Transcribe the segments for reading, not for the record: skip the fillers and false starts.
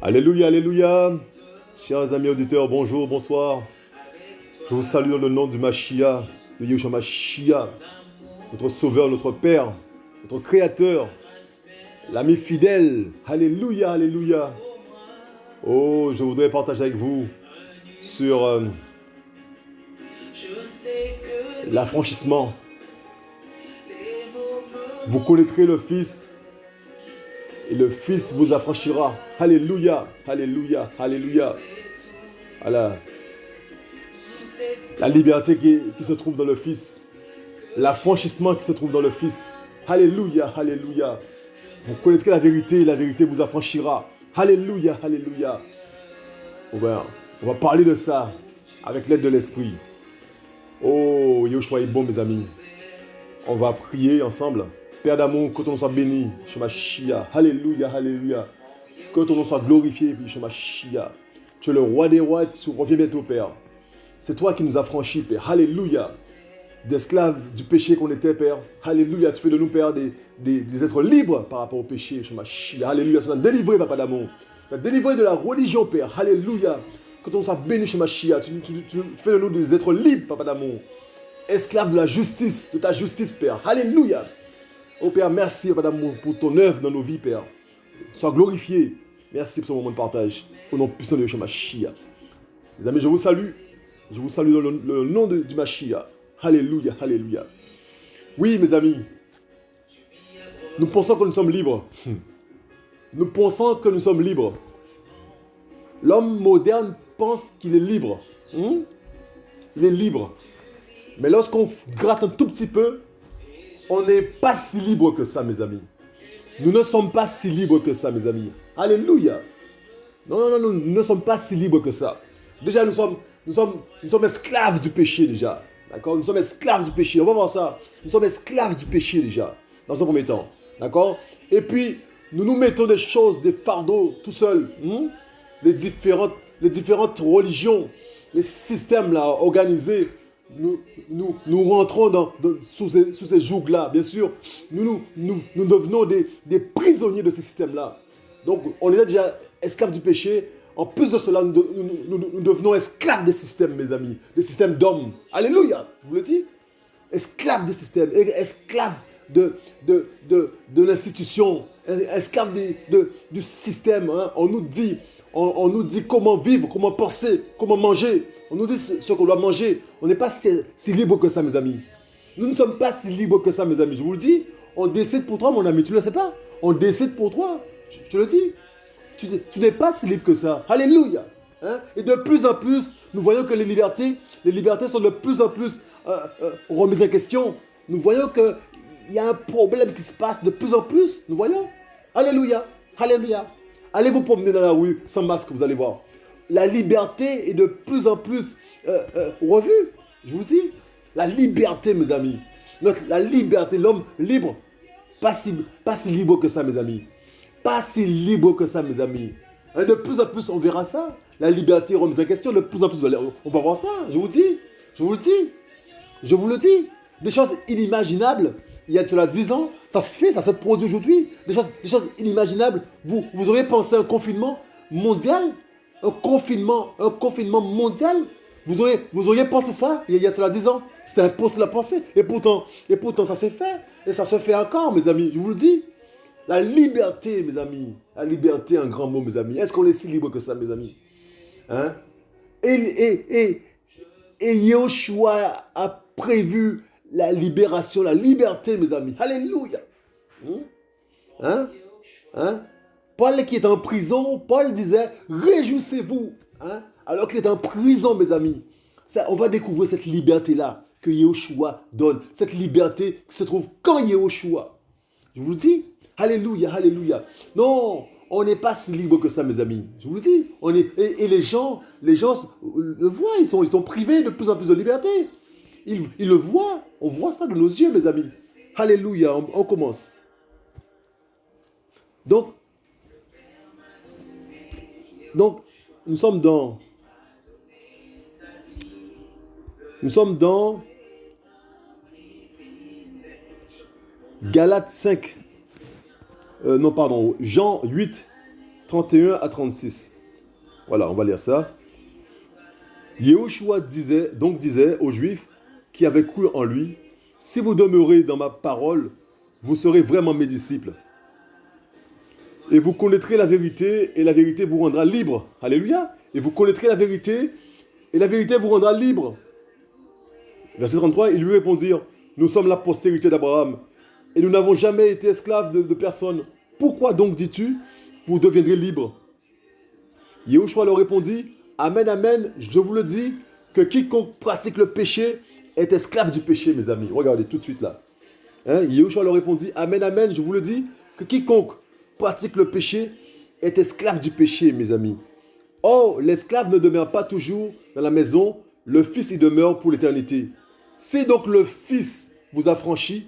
Alléluia, alléluia. Chers amis auditeurs, bonjour, bonsoir. Je vous salue dans le nom du Mashiach, de Yeshua Mashiach, notre Sauveur, notre Père, notre Créateur, l'ami fidèle. Alléluia, alléluia. Oh, je voudrais partager avec vous sur l'affranchissement. Vous connaîtrez le Fils et le Fils vous affranchira. Alléluia, alléluia, alléluia. Voilà. La liberté qui se trouve dans le Fils. L'affranchissement qui se trouve dans le Fils. Alléluia, alléluia. Vous connaîtrez la vérité et la vérité vous affranchira. Alléluia, alléluia. On va parler de ça avec l'aide de l'Esprit. Oh, Yeshua est bon, mes amis. On va prier ensemble. Père d'amour, que ton nom soit béni, Yeshua Mashiach. Alléluia, alléluia. Que ton nom soit glorifié, Yeshua Mashiach. Tu es le roi des rois, tu reviens bientôt, Père. C'est toi qui nous as franchis, Père. Alléluia. D'esclaves du péché qu'on était, Père. Alléluia. Tu fais de nous, Père, des êtres libres par rapport au péché, Yeshua Mashiach. Alléluia. Tu nous as délivrés, Papa d'amour. Tu nous as délivrés de la religion, Père. Alléluia. Que ton nom soit béni, Yeshua Mashiach. Tu fais de nous des êtres libres, Papa d'amour. Esclaves de la justice, de ta justice, Père. Alléluia. Oh Père, merci, Papa d'amour, pour ton œuvre dans nos vies, Père. Sois glorifié. Merci pour ce moment de partage. Au nom puissant de Yeshua Mashiach. Les amis, je vous salue. Je vous salue dans le nom du Mashiach. Alléluia, alléluia. Oui, mes amis. Nous pensons que nous sommes libres. Nous pensons que nous sommes libres. L'homme moderne pense qu'il est libre. Il est libre. Mais lorsqu'on gratte un tout petit peu, on n'est pas si libre que ça, mes amis. Nous ne sommes pas si libres que ça, mes amis. Alléluia. Non, nous ne sommes pas si libres que ça. Déjà, nous sommes esclaves du péché, déjà. D'accord? Nous sommes esclaves du péché. On va voir ça. Nous sommes esclaves du péché, déjà. Dans un premier temps. D'accord? Et puis, nous nous mettons des choses, des fardeaux, tout seuls. Les différentes religions, les systèmes là, organisés. Nous rentrons sous ces jougs-là, bien sûr. Nous devenons des prisonniers de ces systèmes-là. Donc, on est déjà esclaves du péché. En plus de cela, nous devenons esclaves des systèmes, mes amis. Des systèmes d'hommes. Alléluia, je vous le dis. Esclaves des systèmes. Esclaves de l'institution. Esclaves du système. Hein. On nous dit comment vivre, comment penser, comment manger. On nous dit ce qu'on doit manger. On n'est pas si libre que ça, mes amis. Nous ne sommes pas si libres que ça, mes amis. Je vous le dis. On décide pour toi, mon ami. Tu ne le sais pas. On décide pour toi. Je te le dis. Tu n'es pas si libre que ça. Alléluia. Hein? Et de plus en plus, nous voyons que les libertés sont de plus en plus remises en question. Nous voyons qu'il y a un problème qui se passe de plus en plus. Nous voyons. Alléluia. Alléluia. Allez vous promener dans la rue sans masque, vous allez voir. La liberté est de plus en plus revue. Je vous dis. La liberté, mes amis. La liberté, l'homme libre. Pas si libre que ça, mes amis. Pas si libre que ça, mes amis. Et de plus en plus, on verra ça. La liberté remise en question. De plus en plus, on va voir ça. Je vous dis. Je vous le dis. Je vous le dis. Des choses inimaginables. Il y a cela 10 ans, ça se fait, ça se produit aujourd'hui. Des choses inimaginables. Vous auriez pensé à un confinement mondial? Un confinement mondial? Vous auriez pensé ça il y a cela 10 ans? C'était impossible à penser. Et pourtant, ça s'est fait. Et ça se fait encore, mes amis. Je vous le dis. La liberté, mes amis. La liberté, un grand mot, mes amis. Est-ce qu'on est si libre que ça, mes amis? Hein? Et Yeshua a prévu la libération, la liberté, mes amis. Alléluia. Paul qui est en prison, Paul disait, réjouissez-vous. Alors qu'il est en prison, mes amis. Ça, on va découvrir cette liberté-là que Yeshua donne. Cette liberté qui se trouve quand Yeshua. Je vous le dis. Alléluia, alléluia. Non, on n'est pas si libre que ça, mes amis. Je vous le dis. Et les gens le voient. Ils sont privés de plus en plus de liberté. Ils le voient. On voit ça de nos yeux, mes amis. Alléluia. On commence. Donc, nous sommes dans Galates 5. Jean 8, 31 à 36. Voilà, on va lire ça. Yehoshua disait aux Juifs qui avaient cru en lui, si vous demeurez dans ma parole, vous serez vraiment mes disciples. Et vous connaîtrez la vérité, et la vérité vous rendra libre. Alléluia. Et vous connaîtrez la vérité, et la vérité vous rendra libre. Verset 33, ils lui répondirent, nous sommes la postérité d'Abraham, et nous n'avons jamais été esclaves de personne. Pourquoi donc dis-tu, vous deviendrez libres? Yehoshua leur répondit, amen, amen, je vous le dis, que quiconque pratique le péché est esclave du péché, mes amis. Regardez tout de suite là. Yehoshua leur répondit, amen, amen, je vous le dis, que quiconque pratique le péché est esclave du péché, mes amis. Or, l'esclave ne demeure pas toujours dans la maison, le Fils y demeure pour l'éternité. Si donc le Fils vous affranchit,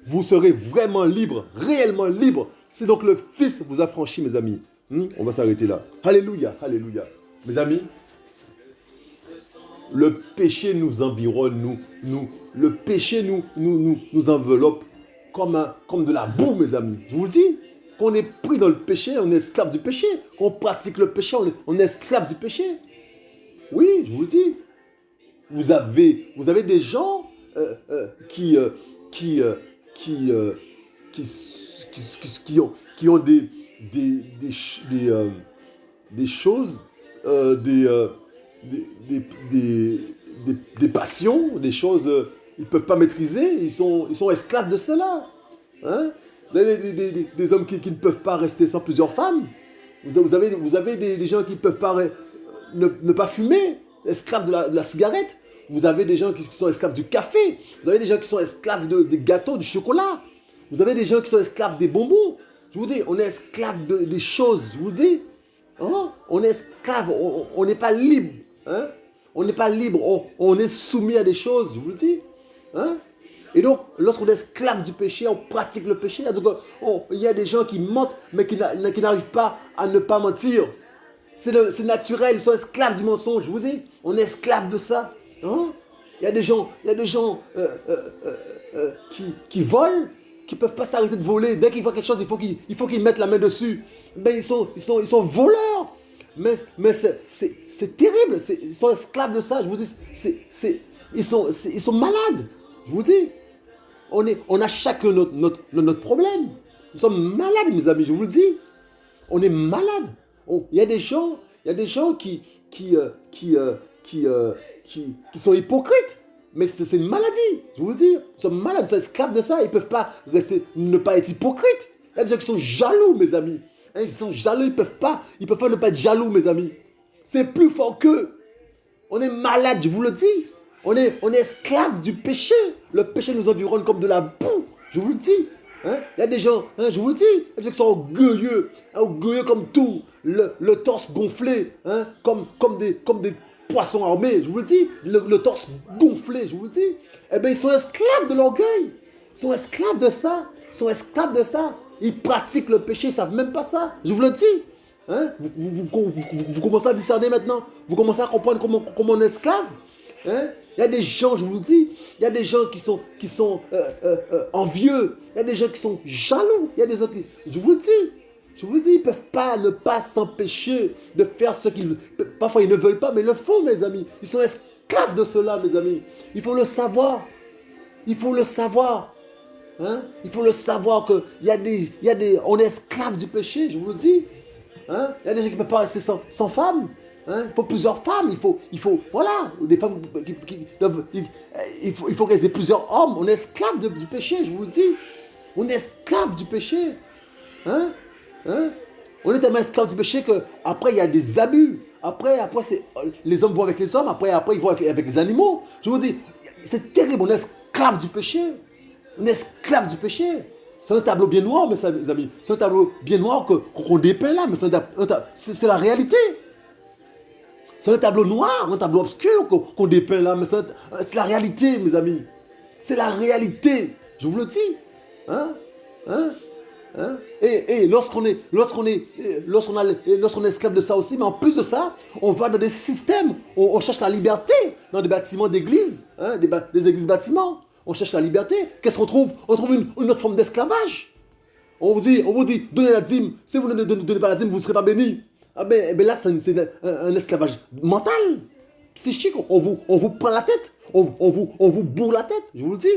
vous serez vraiment libre, réellement libre. Si donc le Fils vous affranchit, mes amis. On va s'arrêter là. Alléluia, alléluia. Mes amis, le péché nous environne, le péché nous enveloppe comme de la boue, mes amis. Je vous le dis, qu'on est pris dans le péché, on est esclave du péché. Qu'on pratique le péché, on est esclave du péché. Oui, je vous le dis. Vous avez des gens qui ont des choses, des passions, des choses ils ne peuvent pas maîtriser, ils sont esclaves de cela. Hein? Des hommes qui ne peuvent pas rester sans plusieurs femmes. Vous avez des gens qui ne peuvent pas ne pas fumer, esclaves de la cigarette. Vous avez des gens qui sont esclaves du café. Vous avez des gens qui sont esclaves des gâteaux, du chocolat. Vous avez des gens qui sont esclaves des bonbons. Je vous dis, on est esclave des choses. Je vous dis, hein? On est esclave, on n'est pas libre. Hein? On n'est pas libre, on est soumis à des choses, je vous le dis. Hein? Et donc, lorsqu'on est esclave du péché, on pratique le péché. Donc, il y a des gens qui mentent, mais qui n'arrivent pas à ne pas mentir. C'est naturel, ils sont esclaves du mensonge, je vous dis. On est esclave de ça. Hein? Il y a des gens qui volent, qui ne peuvent pas s'arrêter de voler. Dès qu'ils voient quelque chose, il faut qu'ils mettent la main dessus. Mais ils sont voleurs. Mais c'est terrible. Ils sont esclaves de ça. Je vous dis, ils sont malades. Je vous dis. On a chacun notre problème. Nous sommes malades, mes amis, je vous le dis. On est malades. Il y a des gens qui sont hypocrites. Mais c'est une maladie, je vous le dis. Ils sont malades, ils sont esclaves de ça. Ils ne peuvent pas ne pas être hypocrites. Il y a des gens qui sont jaloux, mes amis. Ils sont jaloux, ils ne peuvent pas ne pas être jaloux, mes amis. C'est plus fort qu'eux. On est malade, je vous le dis. On est esclave du péché. Le péché nous environne comme de la boue. Je vous le dis. Hein? Il y a des gens, je vous le dis, il y a des gens qui sont orgueilleux comme tout. Le torse gonflé, comme des poissons armés. Je vous le dis. Le torse gonflé, je vous le dis. Eh bien, ils sont esclaves de l'orgueil. Ils sont esclaves de ça. Ils pratiquent le péché, ils ne savent même pas ça. Je vous le dis. Hein? Vous commencez à discerner maintenant. Vous commencez à comprendre comment on est esclave. Hein? Il y a des gens, je vous le dis, il y a des gens qui sont envieux. Il y a des gens qui sont jaloux. Il y a des gens qui... Je vous le dis, ils ne peuvent pas ne pas s'empêcher de faire ce qu'ils veulent. Parfois, ils ne veulent pas, mais ils le font, mes amis. Ils sont esclaves de cela, mes amis. Il faut le savoir. Hein? Il faut le savoir qu'on est esclave du péché, je vous le dis. Hein? Il y a des gens qui ne peuvent pas rester sans femme. Hein? Il faut plusieurs femmes, il faut voilà, des femmes il faut qu'elles aient plusieurs hommes. On est esclave du péché, je vous le dis. On est esclave du péché. Hein? On est tellement esclave du péché qu'après il y a des abus. Après les hommes vont avec les hommes, après ils vont avec les animaux. Je vous dis, c'est terrible, on est esclave du péché. On est esclave du péché. C'est un tableau bien noir, mes amis. C'est un tableau bien noir qu'on dépeint là, mais c'est la réalité. C'est un tableau noir, un tableau obscur qu'on dépeint là, mais c'est la réalité, mes amis. C'est la réalité. Je vous le dis. Et lorsqu'on est esclave de ça aussi, mais en plus de ça, on va dans des systèmes, on cherche la liberté dans des bâtiments d'église, des églises bâtiments. On cherche la liberté. Qu'est-ce qu'on trouve? On trouve une autre forme d'esclavage. On vous dit, donnez la dîme. Si vous ne donnez pas la dîme, vous ne serez pas béni. Ah ben là, c'est un esclavage mental, psychique. On vous prend la tête. On vous bourre la tête, je vous le dis.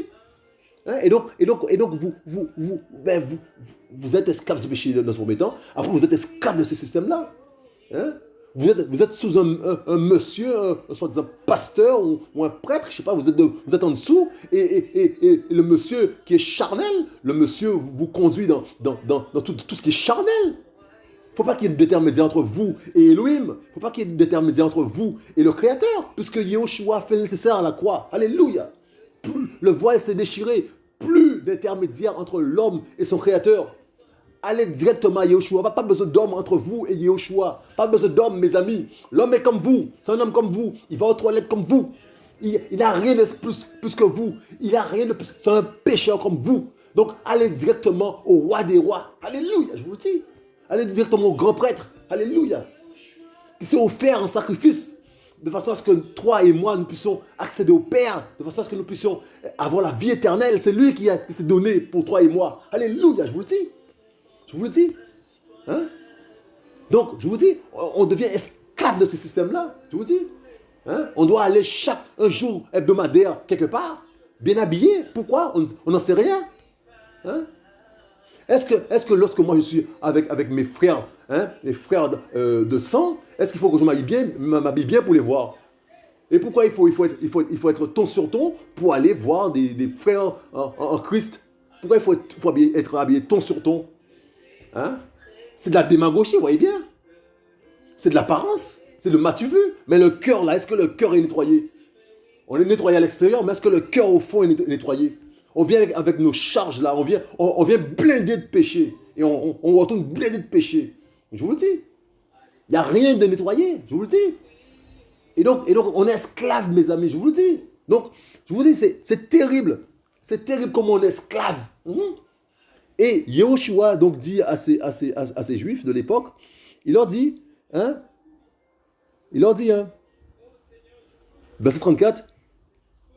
Hein? Et donc vous êtes esclave du péché dans ce premier temps. Après, vous êtes esclave de ce système-là. Hein? Vous êtes sous un monsieur, un soi-disant pasteur ou un prêtre, je sais pas, vous êtes en dessous, et le monsieur qui est charnel, le monsieur vous conduit dans tout ce qui est charnel. Il ne faut pas qu'il y ait de détermédiaire entre vous et Elohim. Il ne faut pas qu'il y ait de détermédiaire entre vous et le Créateur, puisque Yahushua fait le nécessaire à la croix. Alléluia. Le voile s'est déchiré, plus d'intermédiaire entre l'homme et son Créateur. Allez directement à Yahushua. Pas besoin d'homme entre vous et Yahushua. Pas besoin d'homme, mes amis. L'homme est comme vous. C'est un homme comme vous. Il va aux toilettes comme vous. Il n'a rien de plus que vous. Il n'a rien de plus. C'est un pécheur comme vous. Donc, allez directement au roi des rois. Alléluia, je vous le dis. Allez directement au grand prêtre. Alléluia. Il s'est offert un sacrifice. De façon à ce que toi et moi, nous puissions accéder au Père. De façon à ce que nous puissions avoir la vie éternelle. C'est lui qui s'est donné pour toi et moi. Alléluia, je vous le dis. Je vous le dis. Hein? Donc, je vous dis, on devient esclave de ce système-là. Je vous dis. Hein? On doit aller un jour hebdomadaire quelque part, bien habillé. Pourquoi? On n'en sait rien. Hein? Est-ce que lorsque moi je suis avec mes frères, hein, mes frères de sang, est-ce qu'il faut que je m'habille bien pour les voir? Et pourquoi il faut être ton sur ton pour aller voir des frères en Christ? Pourquoi il faut être habillé ton sur ton? Hein? C'est de la démagogie, vous voyez bien. C'est de l'apparence, c'est le m'as-tu vu? Mais le cœur là, est-ce que le cœur est nettoyé? On est nettoyé à l'extérieur, mais est-ce que le cœur au fond est nettoyé? On vient avec nos charges là, on vient blindé de péché. Et on retourne blindé de péché. Je vous le dis. Il n'y a rien de nettoyé, je vous le dis. Et donc on est esclave, mes amis, je vous le dis. Donc, je vous dis, c'est terrible. C'est terrible comme on est esclave. Et Yahushua donc dit à ces juifs de l'époque, il leur dit, verset 34,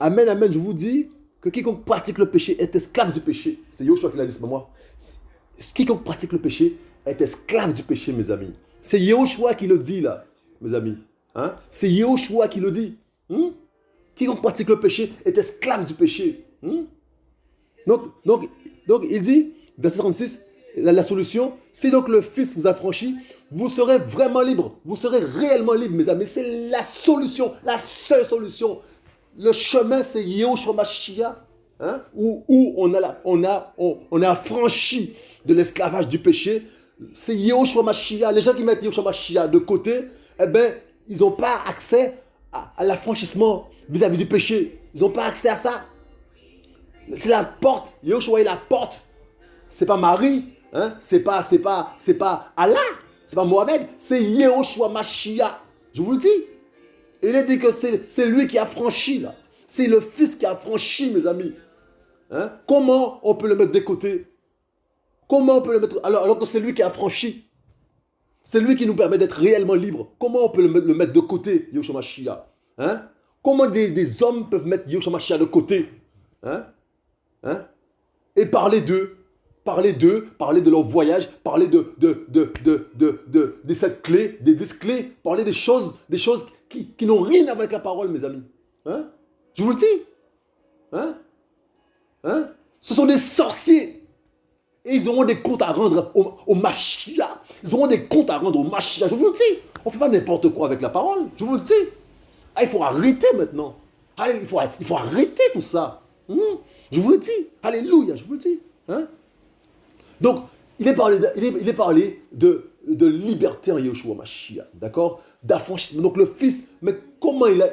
Amen, amen, je vous dis que quiconque pratique le péché est esclave du péché. C'est Yahushua qui l'a dit, c'est pas moi. Quiconque pratique le péché est esclave du péché, mes amis. C'est Yahushua qui le dit là, mes amis. Hein? C'est Yahushua qui le dit. Quiconque pratique le péché est esclave du péché. Donc, il dit, verset 36, la solution, si donc le Fils vous affranchit, vous serez vraiment libre. Vous serez réellement libre, mes amis. C'est la solution, la seule solution. Le chemin, c'est Yahushua Mashiach, hein, où on est affranchi de l'esclavage du péché. C'est Yahushua Mashiach. Les gens qui mettent Yahushua Mashiach de côté, eh ben, ils n'ont pas accès à l'affranchissement vis-à-vis du péché. Ils n'ont pas accès à ça. C'est la porte. Yahushua est la porte. C'est pas Marie, hein? C'est pas Allah, c'est pas Mohamed, c'est Yahushua Mashiach. Je vous le dis. Il a dit que c'est lui qui a franchi là. C'est le Fils qui a franchi, mes amis. Hein? Comment on peut le mettre de côté? Comment on peut le mettre alors que c'est lui qui a franchi? C'est lui qui nous permet d'être réellement libres. Comment on peut le mettre de côté, Yahushua Mashiach? Hein? Comment des hommes peuvent mettre Yahushua Mashiach de côté? Hein? Et parler d'eux, parler de leur voyage, parler des 7 clés, des 10 clés, parler des choses qui n'ont rien à voir avec la parole, mes amis. Hein? Je vous le dis. Ce sont des sorciers. Et ils auront des comptes à rendre au Mashiach. Ils auront des comptes à rendre au Mashiach. Je vous le dis. On ne fait pas n'importe quoi avec la parole. Je vous le dis. Il faut arrêter maintenant. Allez, il faut arrêter tout ça. Je vous le dis. Alléluia, je vous le dis. Donc, il est parlé de liberté en Yahushua Mashiach, d'accord? D'affranchissement. Donc le Fils, mais comment il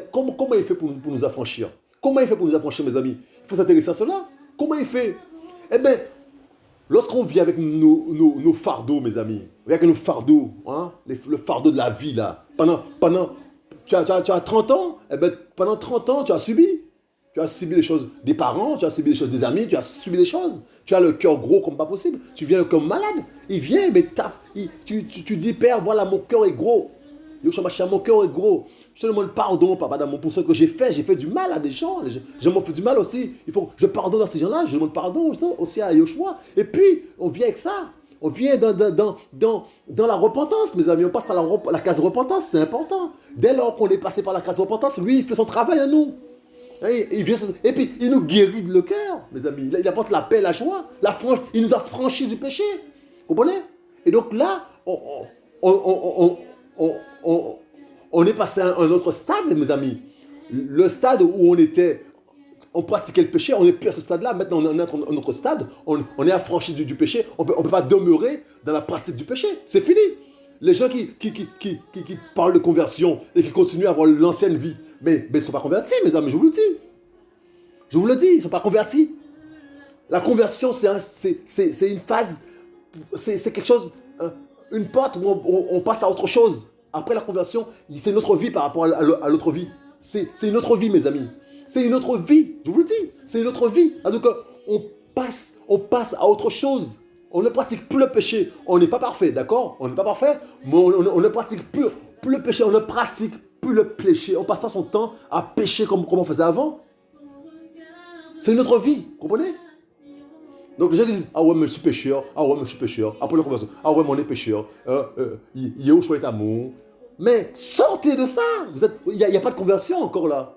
fait pour nous affranchir? Comment il fait pour nous affranchir, mes amis? Il faut s'intéresser à cela. Comment il fait? Eh bien, lorsqu'on vit avec nos fardeaux, mes amis, avec nos fardeaux, hein, le fardeau de la vie, là, tu as 30 ans, eh bien, pendant 30 ans, tu as subi. Tu as subi les choses des parents, tu as subi les choses des amis, tu as subi les choses. Tu as le cœur gros comme pas possible. Tu viens comme malade. Il vient, mais tu dis, Père, voilà, mon cœur est gros. Yahushua Mashiach, mon cœur est gros. Je te demande pardon, papa d'amour, pour ce que j'ai fait. J'ai fait du mal à des gens. Les gens m'ont fait du mal aussi. Il faut que je pardonne à ces gens-là. Je demande pardon aussi à Yoshua. Et puis, on vient avec ça. On vient dans la repentance, mes amis. On passe par la case repentance. C'est important. Dès lors qu'on est passé par la case repentance, lui, il fait son travail à nous. Et puis, il nous guérit le cœur, mes amis. Il apporte la paix, la joie. Il nous a franchis du péché. Vous comprenez? Et donc là, on est passé à un autre stade, mes amis. Le stade où on pratiquait le péché, on n'est plus à ce stade-là. Maintenant, on est à un autre stade. On est affranchi du péché. On ne peut pas demeurer dans la pratique du péché. C'est fini. Les gens qui parlent de conversion et qui continuent à avoir l'ancienne vie, mais ils ne sont pas convertis, mes amis, je vous le dis. Je vous le dis, ils ne sont pas convertis. La conversion, c'est une phase, c'est quelque chose, une porte où on passe à autre chose. Après la conversion, c'est une autre vie par rapport à l'autre vie. C'est une autre vie, mes amis. C'est une autre vie, je vous le dis. C'est une autre vie. Donc, on passe à autre chose. On ne pratique plus le péché. On n'est pas parfait, d'accord? On n'est pas parfait, mais on ne pratique plus le péché. On ne pratique plus le péché. On passe pas son temps à pécher comme on faisait avant. C'est une autre vie, vous comprenez? Donc les gens disent, ah ouais, mais je suis pécheur, ah ouais, mais je suis pécheur. Après la conversion, ah ouais, mais on est pécheur. Yahushua est amour. Mais sortez de ça. Il n'y a pas de conversion encore là.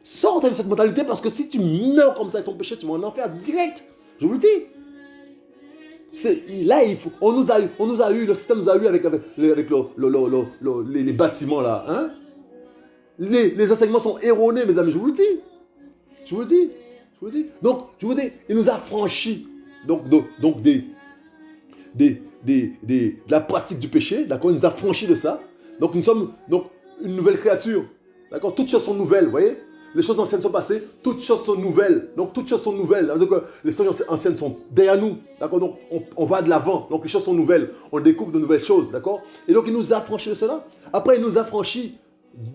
Sortez de cette mentalité parce que si tu meurs comme ça avec ton péché, tu vas en enfer direct. Je vous le dis. Là, on nous a eu, le système nous a eu avec les bâtiments là. Hein? Les enseignements sont erronés, mes amis, je vous le dis. Je vous le dis. Donc, je vous dis, il nous a franchis de la pratique du péché, d'accord? Il nous a franchis de ça. Donc, nous sommes une nouvelle créature, d'accord? Toutes choses sont nouvelles, vous voyez? Les choses anciennes sont passées, toutes choses sont nouvelles. Donc, toutes choses sont nouvelles. Donc, les choses anciennes sont derrière nous, d'accord? Donc, on va de l'avant. Donc, les choses sont nouvelles. On découvre de nouvelles choses, d'accord? Et donc, il nous a franchis de cela. Après, il nous a franchis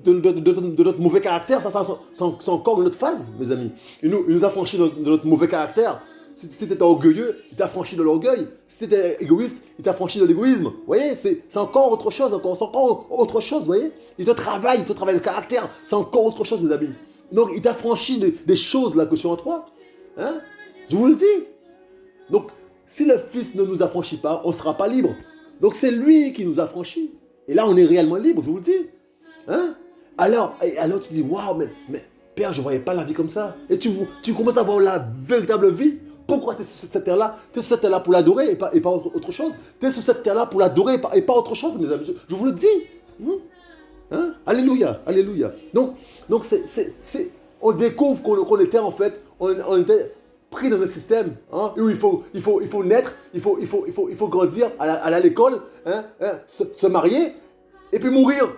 de notre mauvais caractère. Ça, c'est encore une autre phase, mes amis. Il nous a franchis de notre mauvais caractère. Si tu étais orgueilleux, il t'a franchi de l'orgueil. Si tu étais égoïste, il t'a franchi de l'égoïsme. Vous voyez, c'est encore autre chose. C'est encore autre chose, vous voyez. Il te travaille le caractère. C'est encore autre chose, mes amis. Donc, il t'a franchi des choses là que sont en toi. Hein? Je vous le dis. Donc, si le Fils ne nous affranchit pas, on ne sera pas libre. Donc, c'est lui qui nous a franchis. Et là, on est réellement libre, je vous le dis. Hein? Alors tu dis, waouh, mais Père, je ne voyais pas la vie comme ça. Et tu commences à voir la véritable vie. Pourquoi tu es sur cette terre-là? Tu es sur cette terre-là pour l'adorer et pas autre chose. Tu es sur cette terre-là pour l'adorer et pas autre chose, mes amis. Je vous le dis. Hein? Alléluia, alléluia. Donc on découvre qu'on était en fait, on était pris dans un système où il faut naître, il faut grandir, aller à l'école, se marier et puis mourir.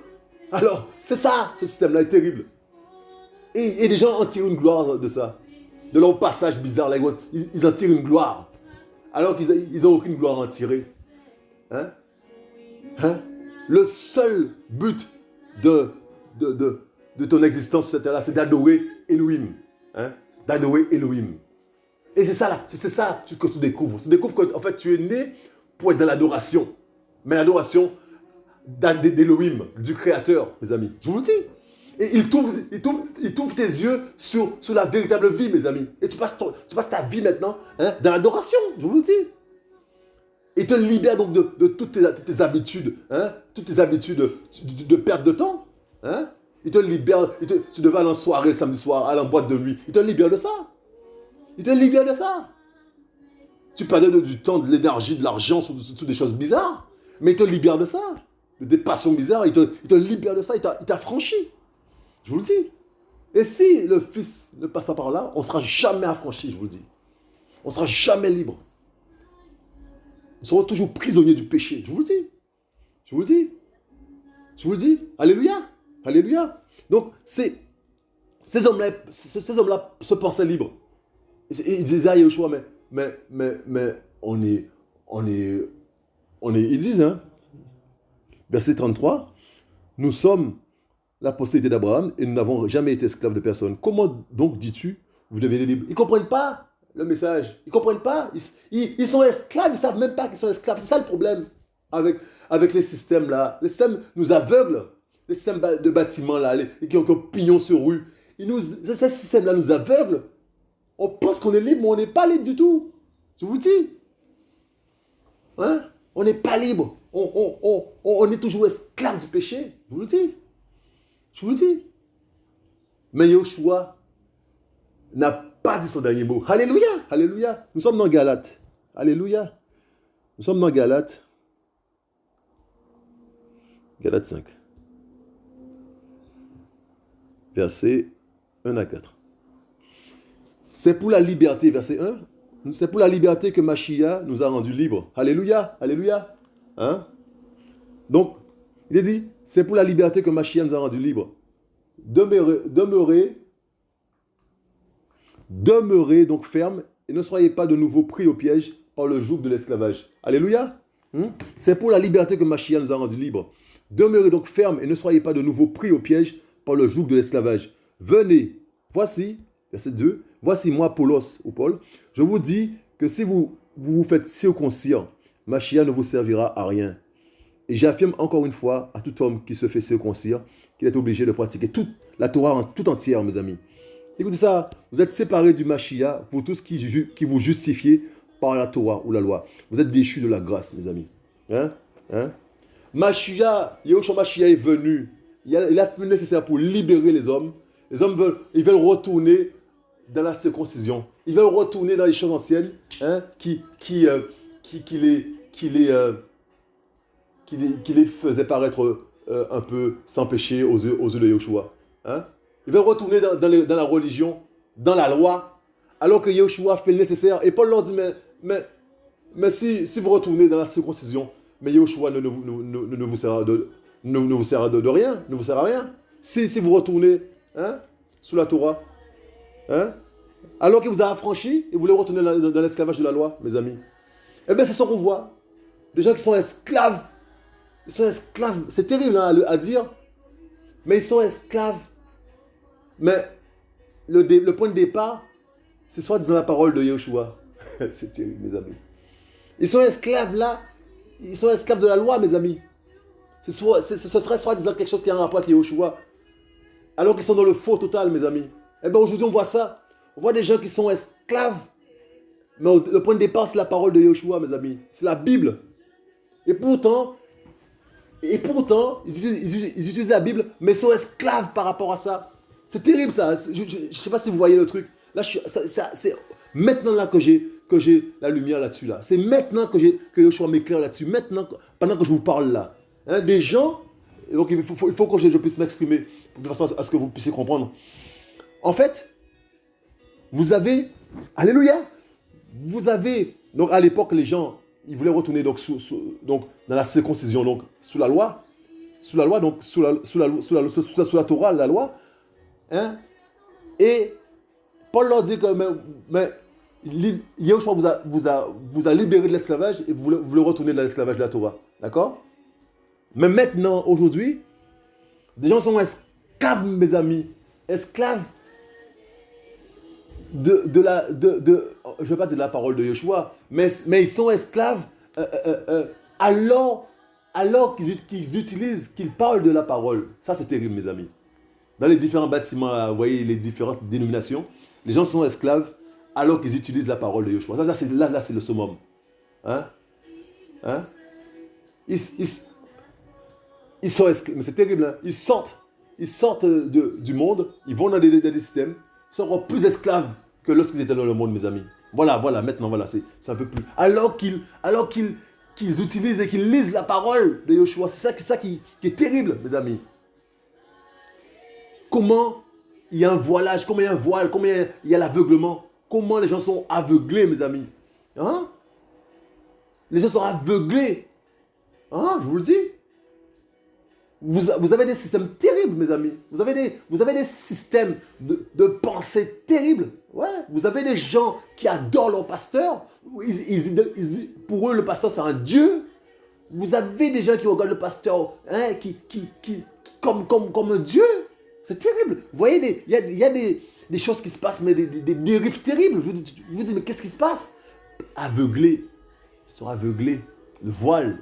Alors, c'est ça, ce système-là est terrible. Et les gens en tirent une gloire de ça. De leur passage bizarre, là, ils en tirent une gloire. Alors qu'ils n'ont aucune gloire à en tirer. Le seul but de ton existence sur cette terre-là, c'est d'adorer Elohim. D'adorer Elohim. Et c'est ça que tu découvres. Tu découvres qu'en fait, tu es né pour être dans l'adoration. Mais l'adoration d'Elohim, du Créateur, mes amis. Je vous le dis. Et il t'ouvre tes yeux sur la véritable vie, mes amis. Et tu passes ta vie maintenant dans l'adoration, je vous le dis. Il te libère donc de toutes tes habitudes, toutes tes habitudes de perte de temps. Il te libère, tu devais aller en soirée le samedi soir, aller en boîte de nuit. Il te libère de ça. Tu perdais du temps, de l'énergie, de l'argent sur des choses bizarres. Mais il te libère de ça. Des passions bizarres, il te libère de ça, il t'a franchi. Je vous le dis. Et si le Fils ne passe pas par là, on ne sera jamais affranchi, je vous le dis. On ne sera jamais libre. Nous serons toujours prisonniers du péché. Je vous le dis. Alléluia. Alléluia. Donc, ces hommes-là se pensaient libres. Ils disaient à Yeshua, mais on est, ils disent, verset 33, nous sommes la postérité d'Abraham et nous n'avons jamais été esclaves de personne. Comment donc dis-tu, vous devenez libres? Ils ne comprennent pas le message. Ils ne comprennent pas. Ils sont esclaves, ils ne savent même pas qu'ils sont esclaves. C'est ça le problème avec les systèmes là. Les systèmes nous aveuglent. le système de bâtiment là, qui ont pignon sur rue. Ce système-là nous aveugle. On pense qu'on est libre, mais on n'est pas libre du tout. Je vous le dis. Hein? On n'est pas libre. On est toujours esclave du péché. Je vous le dis. Je vous le dis. Mais Yoshua n'a pas dit son dernier mot. Alléluia. Alléluia. Nous sommes dans Galates. Alléluia. Nous sommes dans Galates. Galates 5. Versets 1 à 4. C'est pour la liberté, verset 1. C'est pour la liberté que Mashiach nous a rendus libres. Alléluia. Alléluia. Hein? Donc, il est dit, c'est pour la liberté que Mashiach nous a rendus libres. Demeurez donc ferme et ne soyez pas de nouveau pris au piège par le joug de l'esclavage. Alléluia. C'est pour la liberté que Mashiach nous a rendus libres. Demeurez donc ferme et ne soyez pas de nouveau pris au piège par le joug de l'esclavage. Venez, voici, verset 2, voici moi, Apollos ou Paul, je vous dis que si vous vous faites circoncire, Mashiach ne vous servira à rien. Et j'affirme encore une fois à tout homme qui se fait circoncire qu'il est obligé de pratiquer toute la Torah en tout entière, mes amis. Écoutez ça, vous êtes séparés du Mashiach, vous tous qui vous justifiez par la Torah ou la loi. Vous êtes déchus de la grâce, mes amis. Mashiach, Yahushua Mashiach est venu. Il a fait le nécessaire pour libérer les hommes. Les hommes veulent retourner dans la circoncision. Ils veulent retourner dans les choses anciennes qui les faisaient paraître un peu sans péché aux yeux de Yahushua. Ils veulent retourner dans la religion, dans la loi, alors que Yahushua fait le nécessaire. Et Paul leur dit, mais si vous retournez dans la circoncision, mais Yahushua ne vous sert de rien, ne vous sert à rien. Si vous retournez sous la Torah, alors qu'il vous a affranchi et vous voulez retourner dans l'esclavage de la loi, mes amis, eh bien c'est ce qu'on voit. Des gens qui sont esclaves. Ils sont esclaves. C'est terrible à dire, mais ils sont esclaves. Mais le point de départ, c'est soit dans la parole de Yahushua. C'est terrible, mes amis. Ils sont esclaves là. Ils sont esclaves de la loi, mes amis. Ce serait soit disant quelque chose qui a un rapport avec Yahushua, alors qu'ils sont dans le faux total, mes amis. Eh bien, aujourd'hui, on voit ça. On voit des gens qui sont esclaves. Mais le point de départ, c'est la parole de Yahushua, mes amis. C'est la Bible. Et pourtant, ils utilisent la Bible, mais ils sont esclaves par rapport à ça. C'est terrible, ça. Je ne sais pas si vous voyez le truc. Là, c'est maintenant là que j'ai la lumière là-dessus. Là. C'est maintenant que Yahushua m'éclaire là-dessus. Maintenant, pendant que je vous parle là. Des gens, donc il faut que je puisse m'exprimer de façon à ce que vous puissiez comprendre. En fait, vous avez, alléluia, vous avez, donc à l'époque les gens, ils voulaient retourner donc, donc dans la circoncision, donc sous la loi, donc sous la Torah, la loi, et Paul leur dit que mais Yahushua vous a libéré de l'esclavage et vous voulez retourner dans l'esclavage de la Torah, d'accord? Mais maintenant, aujourd'hui, des gens sont esclaves, mes amis, esclaves je ne vais pas dire de la parole de Yahushua, mais ils sont esclaves alors qu'ils parlent de la parole. Ça, c'est terrible, mes amis. Dans les différents bâtiments, là, vous voyez les différentes dénominations, les gens sont esclaves alors qu'ils utilisent la parole de Yahushua. Ça, c'est le summum. Ils sont esclaves, mais c'est terrible. Hein? Ils sortent du monde, ils vont dans des systèmes, ils sont encore plus esclaves que lorsqu'ils étaient dans le monde, mes amis. Voilà, maintenant, c'est un peu plus. Alors qu'ils utilisent et qu'ils lisent la parole de Yahushua, c'est ça qui est terrible, mes amis. Comment il y a un voilage, comment il y a un voile, comment il y a l'aveuglement, comment les gens sont aveuglés, mes amis. Les gens sont aveuglés. Je vous le dis. Vous avez des systèmes terribles, mes amis. Vous avez des systèmes de pensée terribles. Ouais. Vous avez des gens qui adorent leur pasteur. Pour eux, le pasteur, c'est un dieu. Vous avez des gens qui regardent le pasteur comme un dieu. C'est terrible. Vous voyez, il y a des choses qui se passent, mais des dérives terribles. Je vous dis, mais qu'est-ce qui se passe? Aveuglés. Ils sont aveuglés. Le voile.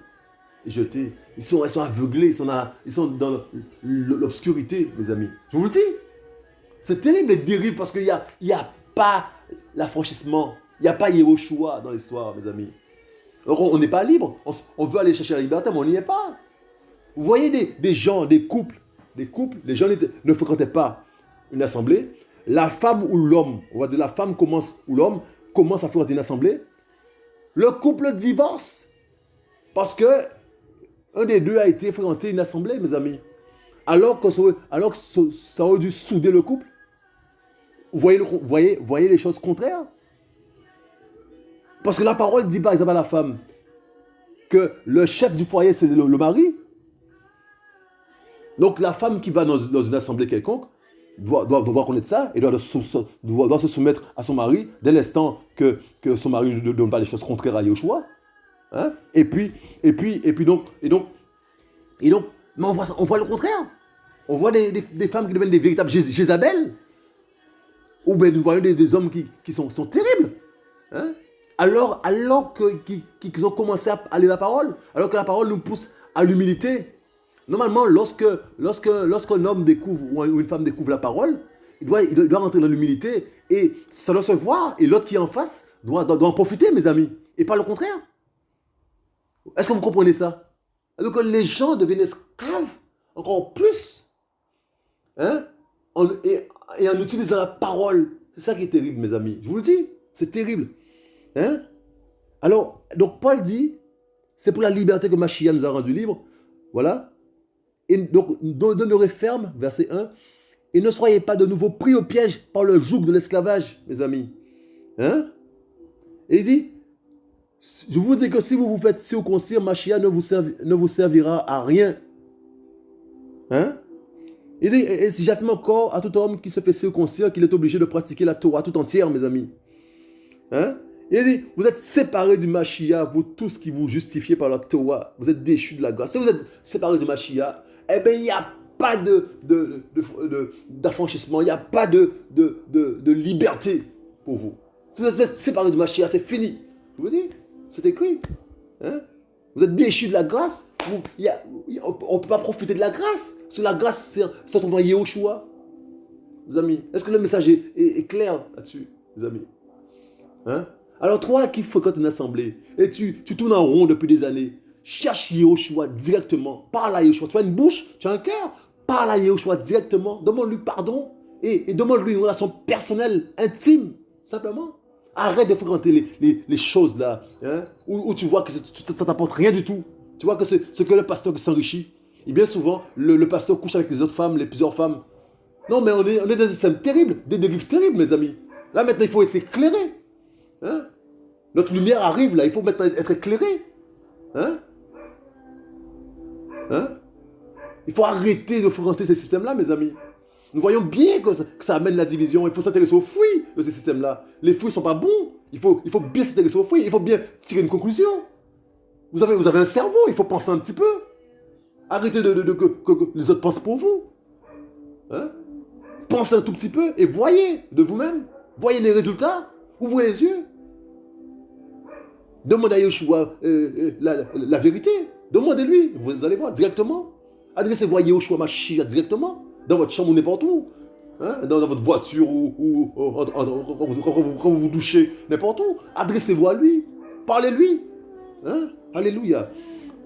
jetés. Ils sont aveuglés, ils sont dans l'obscurité, mes amis. Je vous le dis. C'est terrible les dérives parce qu'il y a pas l'affranchissement. Il n'y a pas Yehoshua dans l'histoire, mes amis. Alors, on n'est pas libre. On veut aller chercher la liberté, mais on n'y est pas. Vous voyez des gens, des couples, les gens ne fréquentaient pas une assemblée. La femme ou l'homme, on va dire la femme ou l'homme commence à fréquenter une assemblée. Le couple divorce parce que un des deux a été fréquenter une assemblée, mes amis. Alors que ça aurait dû souder le couple. Vous voyez les choses contraires. Parce que la parole dit par exemple à la femme que le chef du foyer, c'est le mari. Donc la femme qui va dans une assemblée quelconque doit connaître ça et doit se soumettre à son mari dès l'instant que son mari ne donne pas des choses contraires à Yoshua. Hein? Et puis donc, mais on voit le contraire. On voit des femmes qui deviennent des véritables Jézabel. Ou bien nous voyons des hommes qui sont terribles. Hein? Alors qu'ils ont commencé à aller la parole, alors que la parole nous pousse à l'humilité. Normalement, lorsqu'un homme découvre ou une femme découvre la parole, il doit rentrer dans l'humilité et ça doit se voir. Et l'autre qui est en face doit en profiter, mes amis. Et pas le contraire. Est-ce que vous comprenez ça? Donc les gens deviennent esclaves encore plus. Hein? Et en utilisant la parole. C'est ça qui est terrible, mes amis. Je vous le dis, c'est terrible. Hein? Alors, donc Paul dit, c'est pour la liberté que Mashiach nous a rendu libres. Voilà. Et donc, demeurez ferme, verset 1. Et ne soyez pas de nouveau pris au piège par le joug de l'esclavage, mes amis. Hein? Et il dit, je vous dis que si vous vous faites circoncire, Mashiach ne vous servira à rien. Hein? Il dit, et si j'affirme encore à tout homme qui se fait circoncire qu'il est obligé de pratiquer la Torah tout entière, mes amis. Hein? Il dit, vous êtes séparés du Mashiach, vous tous qui vous justifiez par la Torah, vous êtes déchus de la grâce. Si vous êtes séparés du Mashiach, eh bien, il n'y a pas d'affranchissement, il n'y a pas de liberté pour vous. Si vous êtes séparés du Mashiach, c'est fini. Je vous dis, c'est écrit. Hein? Vous êtes déchus de la grâce. On ne peut pas profiter de la grâce. Parce que la grâce, ça trouve en Yehoshua. Les amis, est-ce que le message est clair là-dessus, les amis? Hein? Alors toi qui fréquentes une assemblée et tu tournes en rond depuis des années, cherche Yehoshua directement. Parle à Yehoshua. Tu as une bouche, tu as un cœur. Parle à Yehoshua directement. Demande-lui pardon et demande-lui une relation personnelle, intime, simplement. Arrête de fréquenter les choses là, hein, où tu vois que ça ne t'apporte rien du tout. Tu vois que c'est que le pasteur qui s'enrichit. Et bien souvent, le pasteur couche avec les autres femmes, plusieurs femmes. Non, mais on est dans un système terrible, des dérives terribles, mes amis. Là, maintenant, il faut être éclairé. Hein? Notre lumière arrive, là, il faut maintenant être éclairé. Hein? Hein? Il faut arrêter de fréquenter ces systèmes-là, mes amis. Nous voyons bien que ça amène la division. Il faut s'intéresser aux fruits de ces systèmes-là. Les fruits ne sont pas bons. Il faut bien s'intéresser aux fruits. Il faut bien tirer une conclusion. Vous avez un cerveau, il faut penser un petit peu. Arrêtez que les autres pensent pour vous. Hein? Pensez un tout petit peu et voyez de vous-même. Voyez les résultats. Ouvrez les yeux. Demandez à Yoshua la vérité. Demandez-lui. Vous allez voir directement. Adressez-vous à Yoshua Mashiach directement. Dans votre chambre ou n'importe où. Hein? Dans votre voiture ou quand vous vous douchez. N'importe où. Adressez-vous à lui. Parlez-lui. Hein? Alléluia.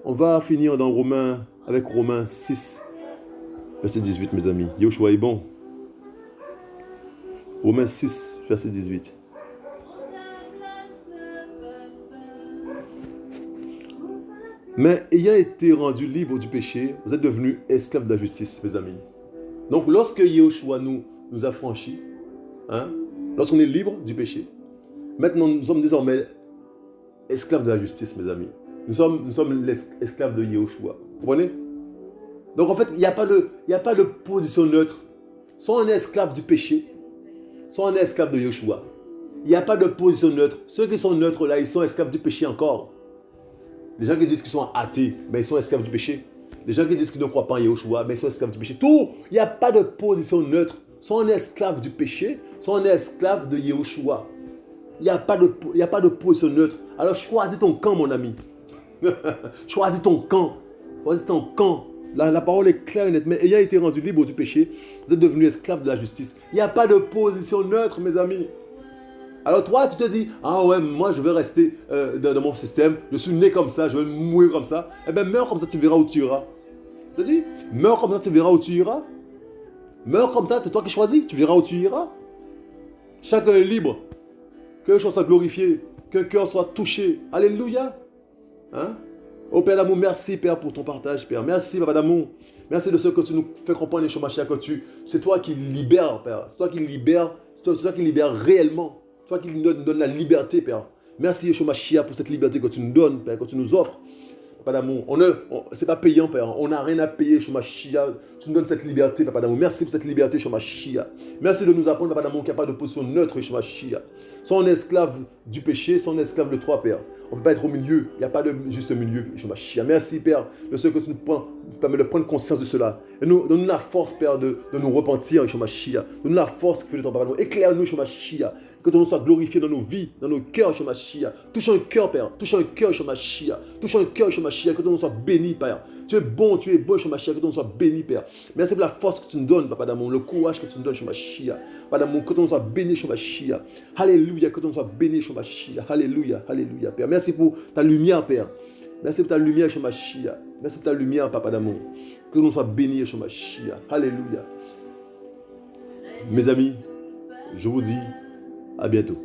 On va finir avec Romains 6, verset 18, mes amis. Yoshua est bon. Romains 6, verset 18. Mais ayant été rendu libre du péché, vous êtes devenus esclaves de la justice, mes amis. Donc lorsque Yehoshua nous a franchis, hein, lorsqu'on est libre du péché, maintenant nous sommes désormais esclaves de la justice, mes amis. Nous sommes les esclaves de Yehoshua. Vous comprenez? Donc en fait, il n'y a pas de position neutre. Soit on est esclave du péché, soit on est esclave de Yehoshua. Il n'y a pas de position neutre. Ceux qui sont neutres là, ils sont esclaves du péché encore. Les gens qui disent qu'ils sont athées, ben, ils sont esclaves du péché. Les gens qui disent qu'ils ne croient pas en Yehoshua, ben, ils sont esclaves du péché. Tout, il n'y a pas de position neutre. Soit on est esclave du péché, soit on est esclave de Yehoshua. Il n'y a pas de position neutre. Alors choisis ton camp, mon ami. Choisis ton camp. Choisis ton camp. La parole est claire et nette. Mais ayant été rendu libre du péché, vous êtes devenus esclaves de la justice. Il n'y a pas de position neutre, mes amis. Alors toi, tu te dis, ah ouais, moi je vais rester dans mon système, je suis né comme ça, je vais mourir comme ça. Eh bien, meurs comme ça, tu verras où tu iras. Je te dis, meurs comme ça, tu verras où tu iras. Meurs comme ça, c'est toi qui choisis, tu verras où tu iras. Chacun est libre. Que le choix soit glorifié, qu'un cœur soit touché. Alléluia. Hein? Oh Père d'amour, merci Père pour ton partage, Père. Merci Papa d'amour. Merci de ce que tu nous fais comprendre, Yeshua Mashiach, que c'est toi qui libères, Père. C'est toi qui libères, c'est toi qui libères réellement. C'est toi qui nous donne la liberté, Père. Merci Yeshua Mashiach pour cette liberté que tu nous donnes, Père, que tu nous offres. Papa d'amour, c'est pas payant, Père. On n'a rien à payer, Yeshua Mashiach. Tu nous donnes cette liberté, Papa d'amour. Merci pour cette liberté, Yeshua Mashiach. Merci de nous apprendre, Papa d'amour, qu'il n'y a pas de position neutre, Yeshua Mashiach. Soit on est esclave du péché, soit on est esclave de toi, Père. On ne peut pas être au milieu. Il n'y a pas de juste milieu, Yeshua Mashiach. Merci, Père, de ce que tu nous permets de prendre conscience de cela. Et donne-nous la force, Père, de nous repentir, Yeshua Mashiach. Donne-nous la force que de ton Papa d'amour. Éclaire-nous, Yeshua Mashiach. Que ton nom soit glorifié dans nos vies, dans nos cœurs, Yeshua Mashiach. Touche un cœur, Père. Touche un cœur, Yeshua Mashiach. Touche un cœur, Yeshua Mashiach. Que ton nom soit béni, Père. Tu es bon, Yeshua Mashiach. Que ton nom soit béni, Père. Merci pour la force que tu nous donnes, Papa d'amour. Le courage que tu nous donnes, Yeshua Mashiach. Papa d'amour, que ton nom soit béni, Yeshua Mashiach. Alléluia, que ton nom soit béni, Yeshua Mashiach. Alléluia, alléluia, Père. Merci pour ta lumière, Père. Merci pour ta lumière, Yeshua Mashiach. Merci pour ta lumière, Papa d'amour. Que ton nom soit béni, Yeshua Mashiach. Alléluia. Mes amis, je vous dis à bientôt.